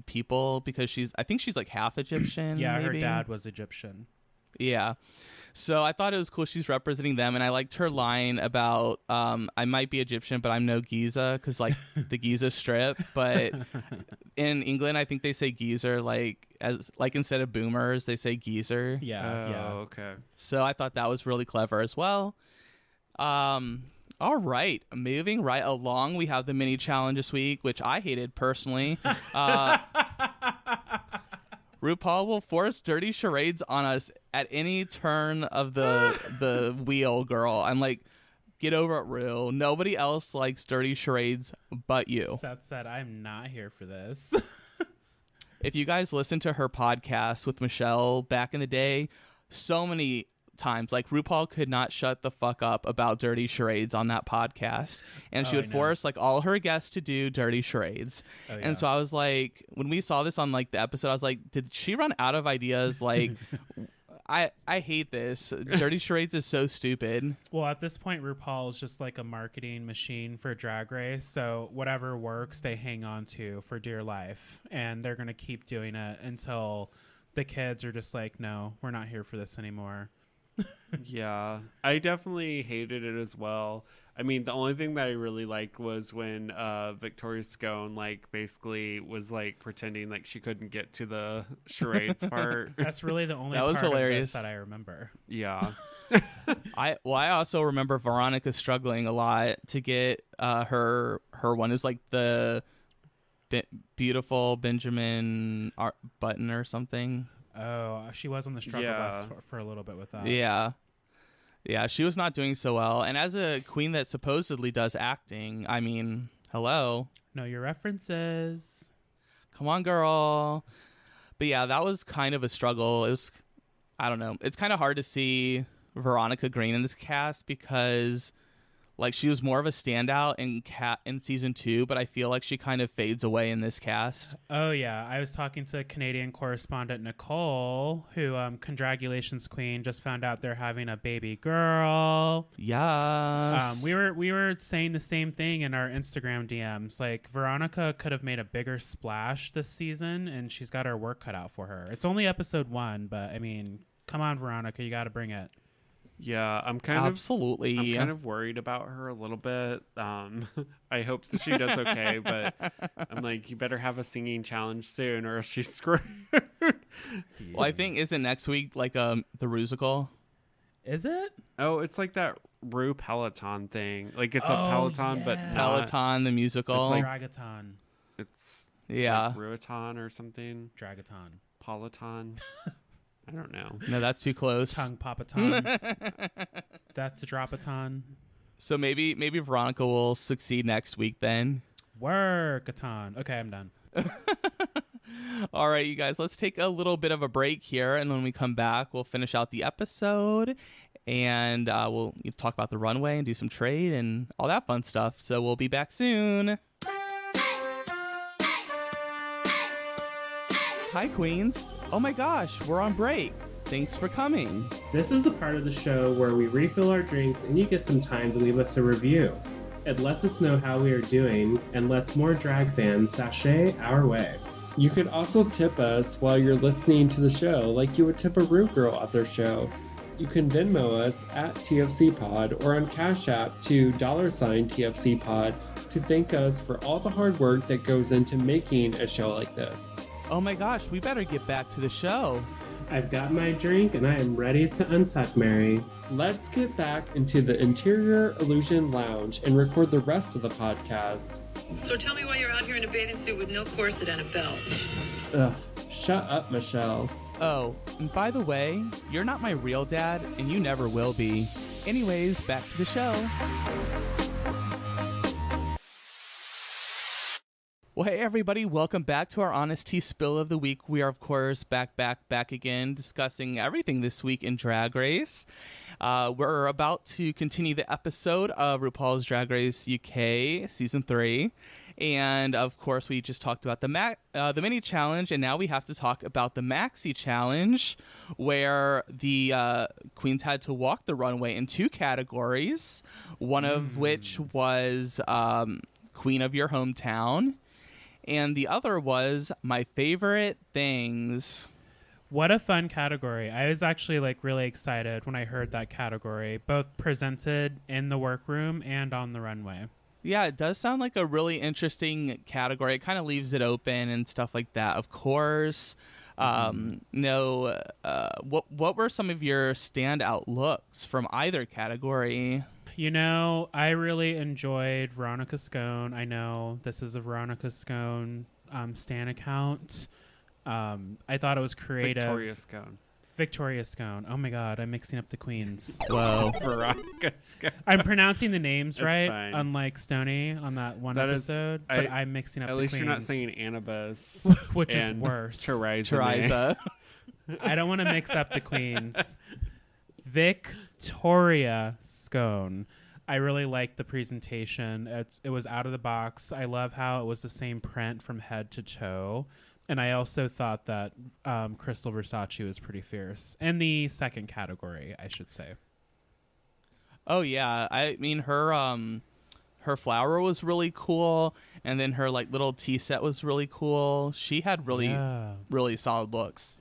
[SPEAKER 3] people, because I think she's like half Egyptian.
[SPEAKER 4] Yeah,
[SPEAKER 3] maybe.
[SPEAKER 4] her dad was Egyptian.
[SPEAKER 3] Yeah. So I thought it was cool she's representing them, and I liked her line about I might be Egyptian, but I'm no Giza, because like the Giza Strip. But in England, I think they say geezer, like instead of boomers, they say geezer.
[SPEAKER 4] Yeah.
[SPEAKER 2] Okay.
[SPEAKER 3] So I thought that was really clever as well. All right, moving right along, we have the mini challenge this week, which I hated personally. RuPaul will force dirty charades on us at any turn of the wheel, girl. I'm like, get over it, Ru. Nobody else likes dirty charades but you.
[SPEAKER 4] Seth said, I'm not here for this.
[SPEAKER 3] If you guys listen to her podcast with Michelle back in the day, so many times, like, RuPaul could not shut the fuck up about dirty charades on that podcast, and she would force like all her guests to do dirty charades. And so I was like, when we saw this on like the episode, I was like, did she run out of ideas? Like, I hate this. Dirty charades is so stupid.
[SPEAKER 4] Well, at this point, RuPaul is just like a marketing machine for Drag Race, so whatever works they hang on to for dear life, and they're gonna keep doing it until the kids are just like, no, we're not here for this anymore.
[SPEAKER 2] Yeah, I definitely hated it as well. I mean, the only thing that I really liked was when Victoria Scone like basically was like pretending like she couldn't get to the charades part.
[SPEAKER 4] That's really the only
[SPEAKER 3] That was
[SPEAKER 4] part
[SPEAKER 3] hilarious.
[SPEAKER 4] of this that I remember.
[SPEAKER 2] Yeah.
[SPEAKER 3] I also remember Veronica struggling a lot to get her one. It was like the beautiful Benjamin Button or something.
[SPEAKER 4] Oh, she was on the struggle bus for a little bit with that.
[SPEAKER 3] Yeah, she was not doing so well. And as a queen that supposedly does acting, I mean, hello.
[SPEAKER 4] Know your references.
[SPEAKER 3] Come on, girl. But yeah, that was kind of a struggle. It was, I don't know. It's kind of hard to see Veronica Green in this cast because, Like, she was more of a standout in season 2, but I feel like she kind of fades away in this cast.
[SPEAKER 4] Oh, yeah. I was talking to Canadian correspondent Nicole, who, congratulations, Queen, just found out they're having a baby girl.
[SPEAKER 3] Yes.
[SPEAKER 4] We were saying the same thing in our Instagram DMs. Like, Veronica could have made a bigger splash this season, and she's got her work cut out for her. It's only episode 1, but, I mean, come on, Veronica, you got to bring it.
[SPEAKER 2] Yeah, I'm kind of worried about her a little bit. I hope that she does okay, but I'm like, you better have a singing challenge soon, or else she's screwed.
[SPEAKER 3] Well, I think isn't next week like the Rusical?
[SPEAKER 4] Is it?
[SPEAKER 2] Oh, it's like that Rue Peloton thing. Like it's a Peloton, but not,
[SPEAKER 3] Peloton the musical.
[SPEAKER 2] It's
[SPEAKER 4] Dragaton.
[SPEAKER 2] It's
[SPEAKER 3] yeah,
[SPEAKER 2] like Ruaton or something.
[SPEAKER 4] Dragaton.
[SPEAKER 2] Peloton. I don't know.
[SPEAKER 3] No, that's too close.
[SPEAKER 4] Tongue Papaton. That's the Dropaton.
[SPEAKER 3] So maybe Veronica will succeed next week then.
[SPEAKER 4] Workaton. Okay, I'm done.
[SPEAKER 3] All right, you guys, let's take a little bit of a break here, and when we come back, we'll finish out the episode, and we'll talk about the runway and do some trade and all that fun stuff. So we'll be back soon. Hi, Queens. Oh my gosh, we're on break. Thanks for coming.
[SPEAKER 5] This is the part of the show where we refill our drinks and you get some time to leave us a review. It lets us know how we are doing and lets more drag fans sashay our way.
[SPEAKER 1] You could also tip us while you're listening to the show, like you would tip a rude girl at their show. You can Venmo us at TFC Pod or on Cash App to $TFC Pod to thank us for all the hard work that goes into making a show like this.
[SPEAKER 3] Oh my gosh, we better get back to the show.
[SPEAKER 5] I've got my drink and I am ready to untuck Mary.
[SPEAKER 1] Let's get back into the Interior Illusion Lounge and record the rest of the podcast.
[SPEAKER 6] So tell me why you're out here in a bathing suit with no corset and a belt.
[SPEAKER 1] Ugh, shut up, Michelle.
[SPEAKER 3] Oh, and by the way, you're not my real dad, and you never will be. Anyways, back to the show. Well, hey, everybody. Welcome back to our Honest Tea Spill of the Week. We are, of course, back again, discussing everything this week in Drag Race. We're about to continue the episode of RuPaul's Drag Race UK Season 3. And, of course, we just talked about the mini challenge, and now we have to talk about the maxi challenge, where the queens had to walk the runway in 2 categories, one of which was Queen of Your Hometown, and the other was My Favorite Things.
[SPEAKER 4] What a fun category. I was actually really excited when I heard that category, both presented in the workroom and on the runway.
[SPEAKER 3] Yeah, it does sound like a really interesting category. It kind of leaves it open and stuff like that. Of course, what were some of your standout looks from either category?
[SPEAKER 4] You know, I really enjoyed Veronica Scone. I know this is a Veronica Scone stan account. I thought it was creative. Victoria Scone. Oh my God, I'm mixing up the queens.
[SPEAKER 3] Whoa.
[SPEAKER 2] Veronica Scone.
[SPEAKER 4] I'm pronouncing the names right,
[SPEAKER 2] fine.
[SPEAKER 4] Unlike Stoney on that one episode. But I'm mixing up the queens.
[SPEAKER 2] At least you're not saying Anubis.
[SPEAKER 4] Which is worse.
[SPEAKER 3] Teresa.
[SPEAKER 4] I don't want to mix up the queens. Victoria Scone. I really liked the presentation. It was out of the box. I love how it was the same print from head to toe. And I also thought that Crystal Versace was pretty fierce. In the second category, I should say.
[SPEAKER 3] Oh, yeah. I mean, her flower was really cool. And then her little tea set was really cool. She had really solid looks.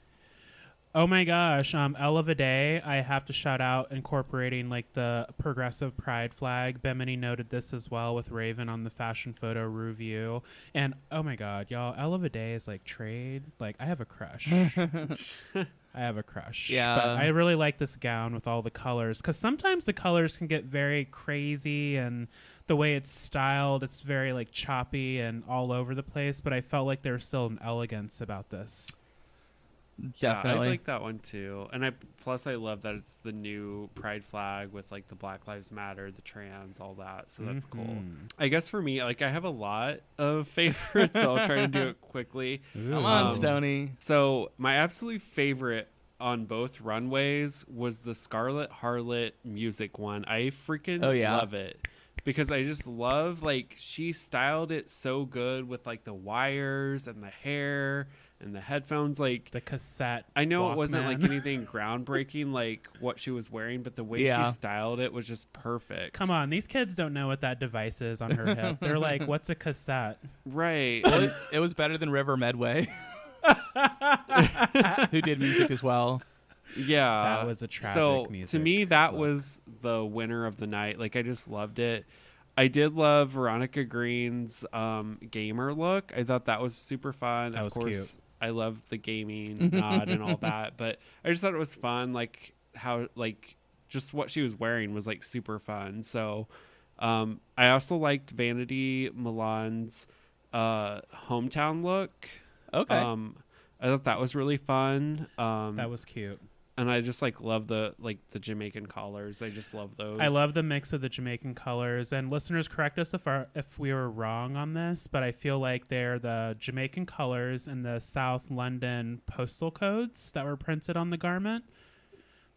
[SPEAKER 4] Oh my gosh, Ella Vidae, I have to shout out incorporating the progressive pride flag. Bimini noted this as well with Raven on the fashion photo review. And oh my God, y'all, Ella Vidae is trade. I have a crush. I have a crush.
[SPEAKER 3] Yeah.
[SPEAKER 4] But I really like this gown with all the colors, because sometimes the colors can get very crazy, and the way it's styled, it's very choppy and all over the place. But I felt like there's still an elegance about this.
[SPEAKER 3] Definitely.
[SPEAKER 2] Yeah, I like that one too. And I love that it's the new pride flag with the Black Lives Matter, the trans, all that. So that's cool. I guess for me, I have a lot of favorites, so I'll try to do it quickly.
[SPEAKER 3] Come on, Stoney.
[SPEAKER 2] So my absolute favorite on both runways was the Scarlet Harlot music one. I freaking love it. because I just love, like, she styled it so good with, like, the wires and the hair and the headphones, like
[SPEAKER 4] the cassette.
[SPEAKER 2] I know
[SPEAKER 4] Walkman.
[SPEAKER 2] it wasn't like anything groundbreaking like what she was wearing, but the way she styled it was just perfect.
[SPEAKER 4] Come on, these kids don't know what that device is on her hip. They're like, what's a cassette?
[SPEAKER 2] Right.
[SPEAKER 3] It was better than River Medway, who did music as well.
[SPEAKER 2] Yeah,
[SPEAKER 4] that was a tragic
[SPEAKER 2] so
[SPEAKER 4] music.
[SPEAKER 2] To me, that was the winner of the night. Like, I just loved it. I did love Veronica Green's gamer look. I thought that was super fun.
[SPEAKER 4] That
[SPEAKER 2] of
[SPEAKER 4] was
[SPEAKER 2] course,
[SPEAKER 4] cute.
[SPEAKER 2] I love the gaming nod and all that, but I just thought it was fun. Like how, like, just what she was wearing was like super fun. So I also liked Vanity Milan's hometown look.
[SPEAKER 3] Okay.
[SPEAKER 2] I thought that was really fun.
[SPEAKER 4] That was cute.
[SPEAKER 2] And I just like love the Jamaican collars. I just love those.
[SPEAKER 4] I love the mix of the Jamaican colors. And listeners, correct us if we were wrong on this, but I feel like they're the Jamaican colors and the South London postal codes that were printed on the garment.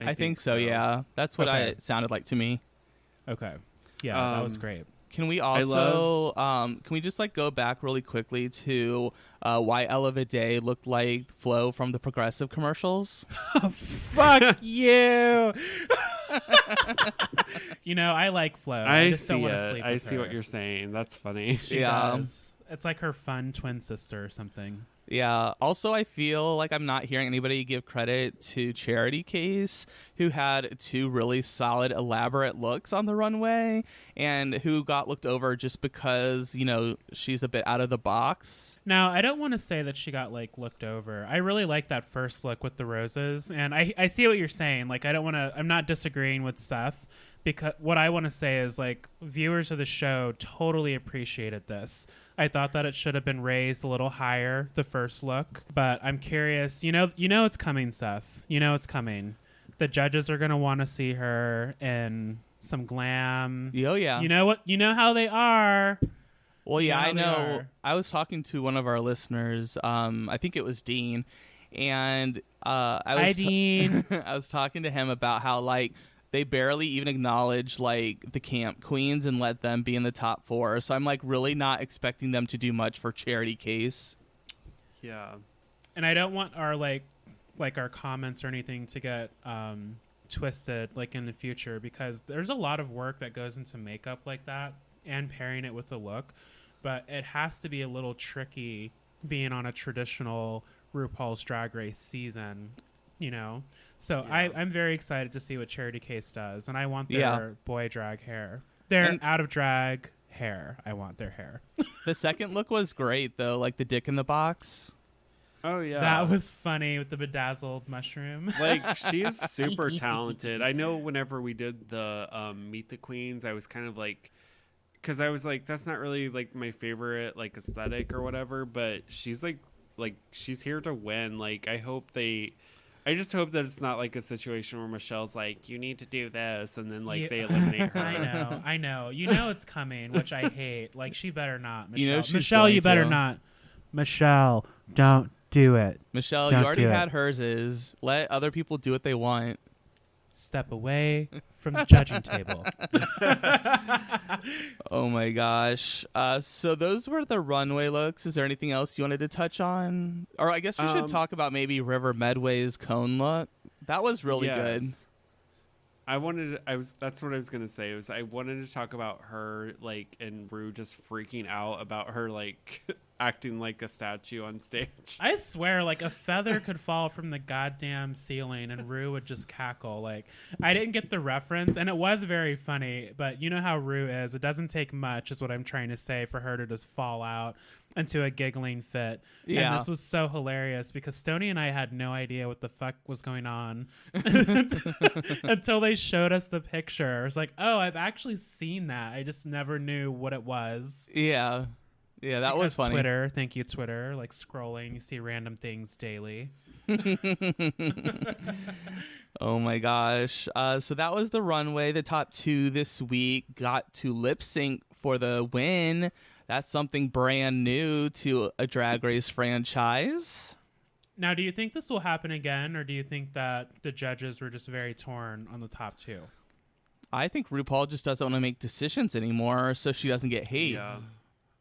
[SPEAKER 3] I think so. Yeah, that's what it sounded like to me.
[SPEAKER 4] Okay. Yeah, that was great.
[SPEAKER 3] Can we also can we just like go back really quickly to why Elevate Day looked like Flo from the Progressive commercials?
[SPEAKER 4] Fuck you. You know, I like Flo. I just don't want to sleep with
[SPEAKER 2] I see
[SPEAKER 4] her.
[SPEAKER 2] what you're saying. That's funny.
[SPEAKER 4] She does. It's like her fun twin sister or something.
[SPEAKER 3] Yeah. Also, I feel like I'm not hearing anybody give credit to Charity Case, who had two really solid, elaborate looks on the runway and who got looked over just because, you know, she's a bit out of the box.
[SPEAKER 4] Now, I don't want to say that she got, like, looked over. I really like that first look with the roses. And I see what you're saying. Like, I'm not disagreeing with Seth. Because what I want to say is, like, viewers of the show totally appreciated this. I thought that it should have been raised a little higher, the first look. But I'm curious. You know it's coming, Seth. You know it's coming. The judges are going to want to see her in some glam.
[SPEAKER 3] Oh, yeah.
[SPEAKER 4] You know what? You know how they are.
[SPEAKER 3] Well, yeah, I know. I was talking to one of our listeners. I think it was Dean. And
[SPEAKER 4] Dean.
[SPEAKER 3] I was talking to him about how, like, they barely even acknowledge, like, the camp queens and let them be in the top 4. So I'm, like, really not expecting them to do much for Charity Case.
[SPEAKER 2] Yeah.
[SPEAKER 4] And I don't want our, like our comments or anything to get twisted, like, in the future, because there's a lot of work that goes into makeup like that and pairing it with the look. But it has to be a little tricky being on a traditional RuPaul's Drag Race season, you know? So yeah. I'm very excited to see what Charity Case does, and I want their boy drag hair. Their out of drag hair. I want their hair.
[SPEAKER 3] The second look was great, though, like the dick in the box.
[SPEAKER 2] Oh, yeah.
[SPEAKER 4] That was funny with the bedazzled mushroom.
[SPEAKER 2] Like, she's super talented. I know whenever we did the Meet the Queens, I was kind of like, because I was like, that's not really like my favorite like aesthetic or whatever, but she's like she's here to win. Like, I just hope that it's not like a situation where Michelle's like, you need to do this, and then like they eliminate her.
[SPEAKER 4] I know. You know it's coming, which I hate. Like, she better not. Michelle,
[SPEAKER 3] you know
[SPEAKER 4] Michelle, you better not. Michelle, don't do it.
[SPEAKER 3] Michelle, you already had hers. Let other people do what they want.
[SPEAKER 4] Step away from the judging table.
[SPEAKER 3] Oh my gosh. So those were the runway looks. Is there anything else you wanted to touch on? Or I guess we should talk about maybe River Medway's cone look. That was really good.
[SPEAKER 2] That's what I was gonna say. I wanted to talk about her, like, and Rue just freaking out about her, like, acting like a statue on stage.
[SPEAKER 4] I swear, like, a feather could fall from the goddamn ceiling and Rue would just cackle. Like, I didn't get the reference, and it was very funny, but you know how Rue is. It doesn't take much, is what I'm trying to say, for her to just fall out into a giggling fit.
[SPEAKER 3] Yeah.
[SPEAKER 4] And this was so hilarious because Stoney and I had no idea what the fuck was going on until they showed us the picture. It was like, oh, I've actually seen that. I just never knew what it was.
[SPEAKER 3] Yeah. Yeah, that was funny.
[SPEAKER 4] Twitter, thank you, Twitter. Like, scrolling, you see random things daily.
[SPEAKER 3] Oh my gosh. So that was the runway. The top 2 this week got to lip sync for the win. That's something brand new to a Drag Race franchise.
[SPEAKER 4] Now, do you think this will happen again, or do you think that the judges were just very torn on the top 2?
[SPEAKER 3] I think RuPaul just doesn't want to make decisions anymore, so she doesn't get hate.
[SPEAKER 2] Yeah.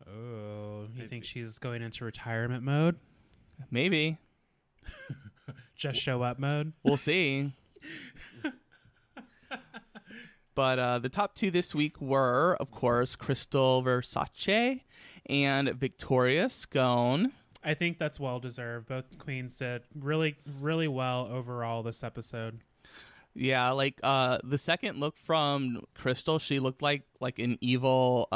[SPEAKER 4] Oh, you think she's going into retirement mode?
[SPEAKER 3] Maybe.
[SPEAKER 4] Just show up mode?
[SPEAKER 3] We'll see. But the top 2 this week were, of course, Crystal Versace and Victoria Scone.
[SPEAKER 4] I think that's well deserved. Both queens did really, really well overall this episode.
[SPEAKER 3] Yeah, like the second look from Crystal, she looked like an evil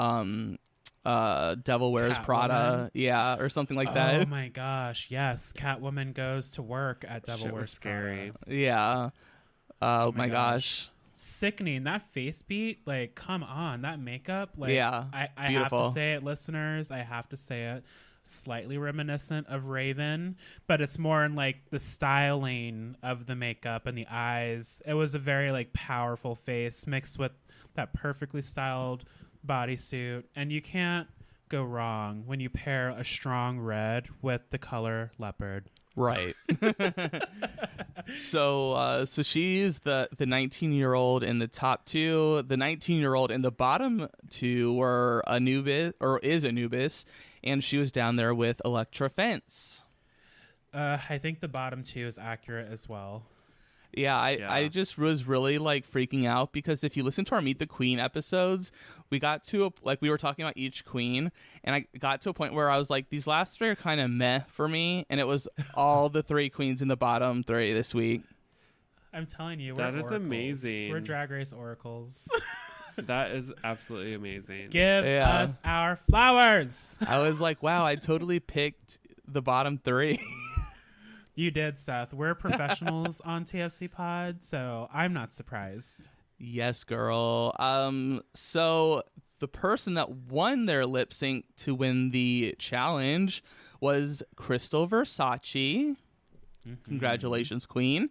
[SPEAKER 3] Devil Wears Prada, yeah, or something like that.
[SPEAKER 4] Oh my gosh, yes, Catwoman goes to work at Devil
[SPEAKER 2] Shit
[SPEAKER 4] Wears
[SPEAKER 2] was scary.
[SPEAKER 4] Prada.
[SPEAKER 3] Yeah. Oh my gosh.
[SPEAKER 4] Sickening. That face beat, like, come on, that makeup, like,
[SPEAKER 3] yeah,
[SPEAKER 4] I have
[SPEAKER 3] beautiful.
[SPEAKER 4] to say it, listeners, I have to say it, slightly reminiscent of Raven, but it's more in like the styling of the makeup and the eyes. It was a very like powerful face mixed with that perfectly styled bodysuit, and you can't go wrong when you pair a strong red with the color leopard.
[SPEAKER 3] Right. So she's the 19-year-old in the top 2. The 19-year-old in the bottom 2 were is Anubis, and she was down there with Electra Fence.
[SPEAKER 4] I think the bottom 2 is accurate as well.
[SPEAKER 3] Yeah, I just was really like freaking out because if you listen to our Meet the Queen episodes, we got to we were talking about each queen, and I got to a point where I was like, these last 3 are kind of meh for me, and it was all the 3 queens in the bottom 3 this week.
[SPEAKER 4] I'm telling you,
[SPEAKER 2] that
[SPEAKER 4] we're
[SPEAKER 2] is
[SPEAKER 4] oracles.
[SPEAKER 2] amazing.
[SPEAKER 4] We're Drag Race oracles.
[SPEAKER 2] That is absolutely amazing.
[SPEAKER 4] Give us our flowers.
[SPEAKER 3] I was like, wow, I totally picked the bottom 3.
[SPEAKER 4] You did, Seth. We're professionals on TFC Pod, so I'm not surprised.
[SPEAKER 3] Yes, girl. So the person that won their lip sync to win the challenge was Crystal Versace. Mm-hmm. Congratulations, queen.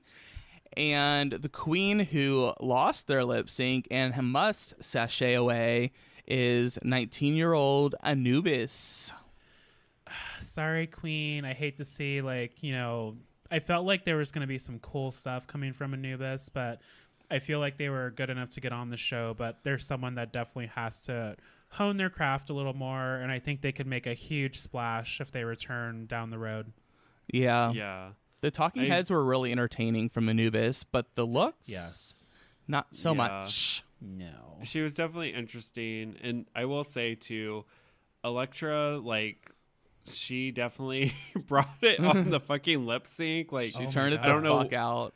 [SPEAKER 3] And the queen who lost their lip sync and must sashay away is 19-year-old Anubis.
[SPEAKER 4] Sorry, queen. I hate to see, I felt like there was going to be some cool stuff coming from Anubis, but I feel like they were good enough to get on the show, but there's someone that definitely has to hone their craft a little more, and I think they could make a huge splash if they return down the road.
[SPEAKER 3] Yeah.
[SPEAKER 2] Yeah.
[SPEAKER 3] The talking heads were really entertaining from Anubis, but the looks,
[SPEAKER 4] yes,
[SPEAKER 3] not so much.
[SPEAKER 4] No.
[SPEAKER 2] She was definitely interesting, and I will say, too, Electra, she definitely brought it on the fucking lip sync.
[SPEAKER 3] She turned it the fuck out.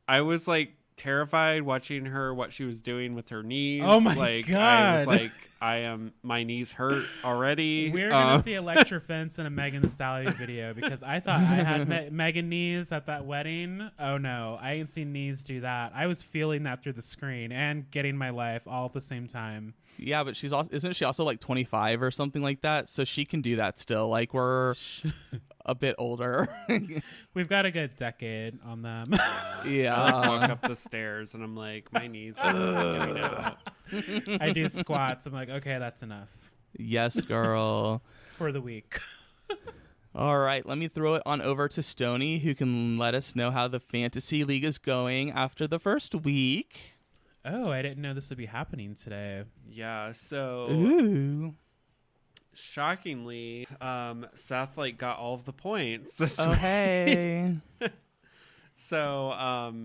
[SPEAKER 2] I was terrified watching her, what she was doing with her knees.
[SPEAKER 4] Oh my God.
[SPEAKER 2] I was my knees hurt already.
[SPEAKER 4] We're going to see Electra Fence in a Megan Thee Stallion video because I thought I had Megan knees at that wedding. Oh no, I ain't seen knees do that. I was feeling that through the screen and getting my life all at the same time.
[SPEAKER 3] Yeah, but isn't she also 25 or something like that? So she can do that still. We're a bit older.
[SPEAKER 4] We've got a good decade on them.
[SPEAKER 3] Yeah.
[SPEAKER 2] I walk up the stairs and I'm like, my knees are getting out.
[SPEAKER 4] I do squats. I'm like, okay, that's enough.
[SPEAKER 3] Yes, girl.
[SPEAKER 4] For the week.
[SPEAKER 3] All right, let me throw it on over to Stoney, who can let us know how the Fantasy League is going after the first week.
[SPEAKER 4] Oh, I didn't know this would be happening today.
[SPEAKER 2] Yeah, so
[SPEAKER 3] Ooh.
[SPEAKER 2] Shockingly, Seth got all of the points this
[SPEAKER 3] week. Hey.
[SPEAKER 2] So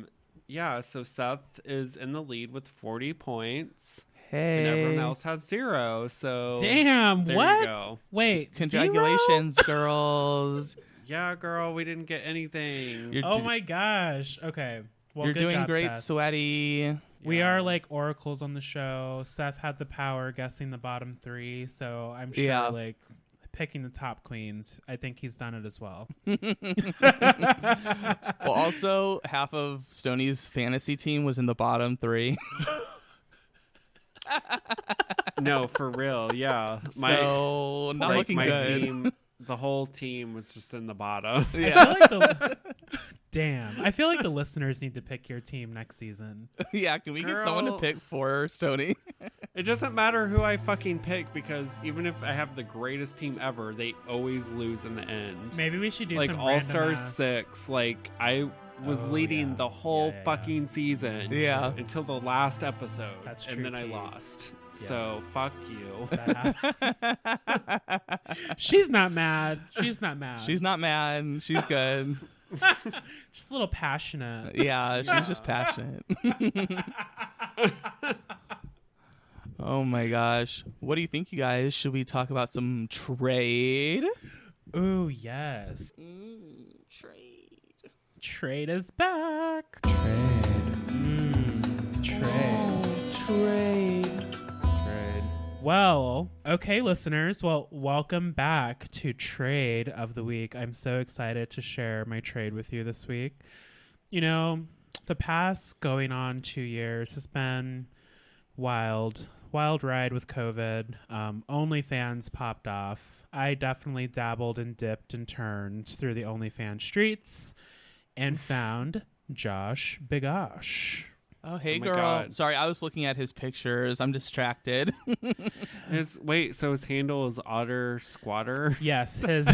[SPEAKER 2] so Seth is in the lead with 40 points.
[SPEAKER 3] Hey.
[SPEAKER 2] And everyone else has 0. So
[SPEAKER 4] damn,
[SPEAKER 2] there
[SPEAKER 4] what?
[SPEAKER 2] You go.
[SPEAKER 4] Wait,
[SPEAKER 3] congratulations,
[SPEAKER 4] 0?
[SPEAKER 3] girls.
[SPEAKER 2] Yeah, girl, we didn't get anything.
[SPEAKER 4] Oh my gosh. Okay. Well,
[SPEAKER 3] you're
[SPEAKER 4] good
[SPEAKER 3] doing
[SPEAKER 4] job,
[SPEAKER 3] great,
[SPEAKER 4] Seth.
[SPEAKER 3] Sweaty.
[SPEAKER 4] We are oracles on the show. Seth had the power guessing the bottom 3, so I'm sure picking the top queens, I think he's done it as well.
[SPEAKER 3] Well, also half of Stoney's fantasy team was in the bottom 3.
[SPEAKER 2] No, for real, yeah.
[SPEAKER 3] So not looking good.
[SPEAKER 2] Team, the whole team was just in the bottom.
[SPEAKER 3] Yeah.
[SPEAKER 4] I feel like the listeners need to pick your team next season.
[SPEAKER 3] Yeah, can we get someone to pick for Stoney?
[SPEAKER 2] It doesn't matter who I fucking pick because even if I have the greatest team ever, they always lose in the end.
[SPEAKER 4] Maybe we should do some
[SPEAKER 2] All Stars
[SPEAKER 4] random
[SPEAKER 2] 6. I was leading the whole fucking season.
[SPEAKER 3] Yeah.
[SPEAKER 2] Until the last episode.
[SPEAKER 4] That's true.
[SPEAKER 2] And then I lost.
[SPEAKER 4] Yeah.
[SPEAKER 2] So fuck you.
[SPEAKER 4] She's not mad. She's not mad.
[SPEAKER 3] She's not mad. She's good.
[SPEAKER 4] She's a little passionate.
[SPEAKER 3] Yeah, she's just passionate. Oh my gosh. What do you think, you guys? Should we talk about some trade?
[SPEAKER 4] Ooh, yes.
[SPEAKER 3] Trade.
[SPEAKER 4] Trade is back.
[SPEAKER 3] Trade.
[SPEAKER 4] Well, okay, listeners. Well, welcome back to Trade of the Week. I'm so excited to share my trade with you this week. You know, the past going on 2 years has been wild ride with COVID. OnlyFans popped off. I definitely dabbled and dipped and turned through the OnlyFans streets and found Josh Bigosh.
[SPEAKER 3] Oh, hey,
[SPEAKER 2] Oh my
[SPEAKER 3] girl.
[SPEAKER 2] God.
[SPEAKER 3] Sorry, I was looking at his pictures. I'm distracted.
[SPEAKER 2] So his handle is Otter Squatter?
[SPEAKER 4] Yes, his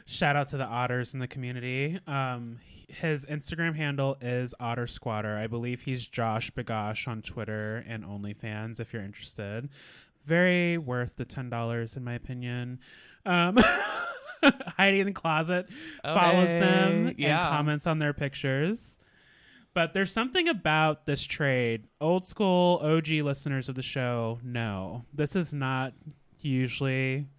[SPEAKER 4] shout out to the otters in the community. His Instagram handle is Otter Squatter. I believe he's Josh Bigosh on Twitter and OnlyFans if you're interested. Very worth the $10 in my opinion. Hiding in the closet, follows them and comments on their pictures. But there's something about this trade. Old school OG listeners of the show know this is not usually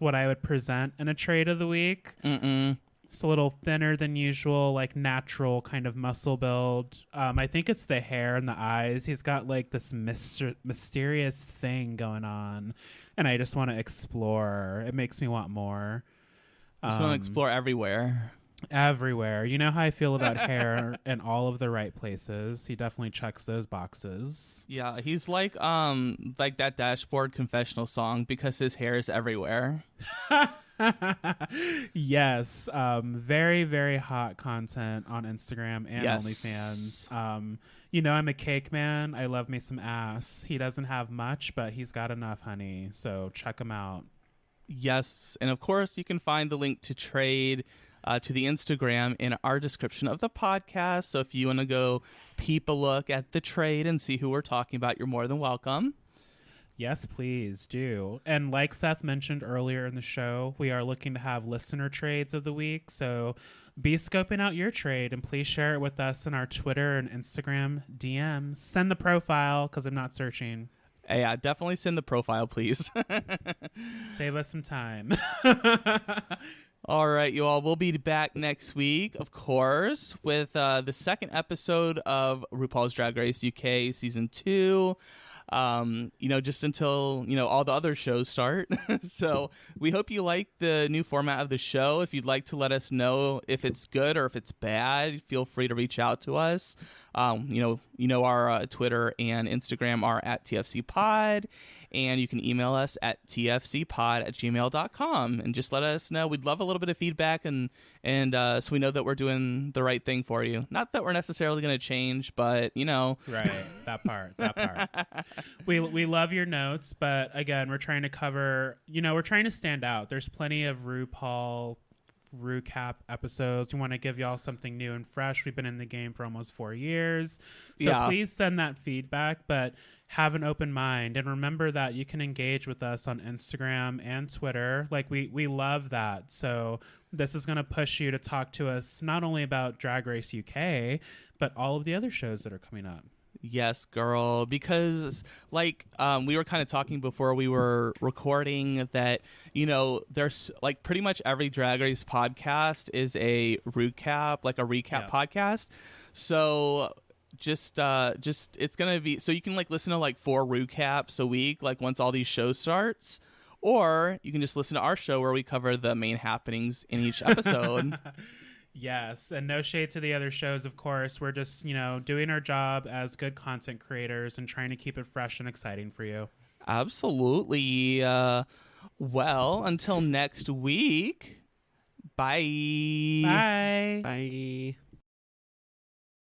[SPEAKER 4] what I would present in a trade of the week. It's a little thinner than usual, like natural kind of muscle build. I think it's the hair and the eyes. He's got like this mysterious thing going on, and I just want to explore. It makes me want more.
[SPEAKER 3] Just want to explore everywhere.
[SPEAKER 4] Everywhere. You know how I feel about hair in all of the right places. He definitely checks those boxes.
[SPEAKER 3] Yeah, he's like that Dashboard confessional song because his hair is everywhere.
[SPEAKER 4] Yes. Very, very hot content on Instagram and OnlyFans. You know, I'm a cake man. I love me some ass. He doesn't have much, but he's got enough, honey. So check him out.
[SPEAKER 3] Yes, and of course you can find the link to trade to the Instagram in our description of the podcast. So if you want to go peep a look at the trade and see who we're talking about, you're more than welcome.
[SPEAKER 4] Yes, please do. And like Seth mentioned earlier in the show, we are looking to have listener trades of the week. So be scoping out your trade and please share it with us in our Twitter and Instagram DMs. Send the profile because I'm not searching.
[SPEAKER 3] Yeah, definitely send the profile, please.
[SPEAKER 4] Save us some time.
[SPEAKER 3] All right, you all. We'll be back next week, of course, with the second episode of RuPaul's Drag Race UK Season 2. Just until, all the other shows start. So we hope you like the new format of the show. If you'd like to let us know if it's good or if it's bad, feel free to reach out to us. Our Twitter and Instagram are at TFC Pod, and you can email us at tfcpod@gmail.com and just let us know. We'd love a little bit of feedback and so we know that we're doing the right thing for you. Not that we're necessarily going to change, but
[SPEAKER 4] Right, that part. We love your notes, but again, we're trying to cover, we're trying to stand out. There's plenty of RuPaul recap episodes. We want to give y'all something new and fresh. We've been in the game for almost 4 years. So please send that feedback, but have an open mind. And remember that you can engage with us on Instagram and Twitter. Like we love that. So this is going to push you to talk to us not only about Drag Race UK, but all of the other shows that are coming up.
[SPEAKER 3] Yes, girl, because we were kind of talking before we were recording that, there's like pretty much every Drag Race podcast is a recap podcast. So just it's going to be, so you can listen to 4 recaps a week, once all these shows starts, or you can just listen to our show where we cover the main happenings in each episode.
[SPEAKER 4] Yes, and no shade to the other shows, of course. We're just, doing our job as good content creators and trying to keep it fresh and exciting for you.
[SPEAKER 3] Absolutely. Well, until next week, bye.
[SPEAKER 4] Bye.
[SPEAKER 2] Bye.